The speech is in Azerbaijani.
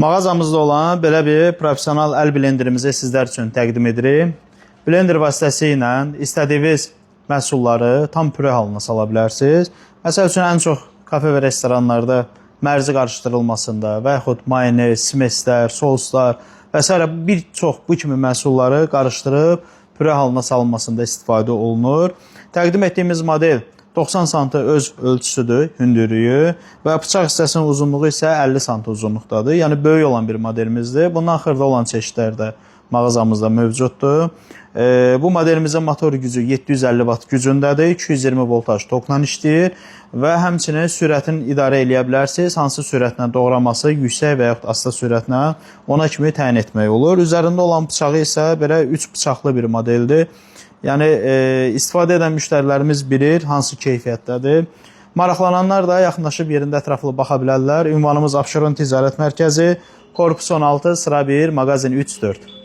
Mağazamızda olan belə bir profesional əl blenderimizi sizlər üçün təqdim edirik. Blender vasitəsilə istədiyiniz məhsulları tam püre halına sala bilərsiniz. Məsəl üçün, ən çox kafe və restoranlarda mərci qarışdırılmasında və yaxud mayonez, smeslər, soslar və s. bir çox bu kimi məhsulları qarışdırıb püre halına salınmasında istifadə olunur. Təqdim etdiyimiz model 90 sm öz ölçüsüdür, hündürlüyü və bıçaq hissəsinin uzunluğu isə 50 sm uzunluqdadır. Yəni böyük olan bir modelimizdir. Bundan xırda olan çeşidlər də mağazamızda mövcuddur. Bu modelimizin motor gücü 750 Watt gücündədir, 220 voltaj tokla işləyir və həmçinin sürətini idarə edə bilərsiniz. Hansı sürətlə doğraması, yüksək və yaxud asta sürətlə ona kimi təyin etmək olur. Üzərində olan bıçağı isə belə 3 bıçaqlı bir modeldir. Yəni, istifadə edən müştərilərimiz bilir, hansı keyfiyyətdədir. Maraqlananlar da yaxınlaşıb yerində ətraflı baxa bilərlər. Ünvanımız Abşeron Ticarət Mərkəzi, Korpus 16, sıra 1, mağazin 3-4.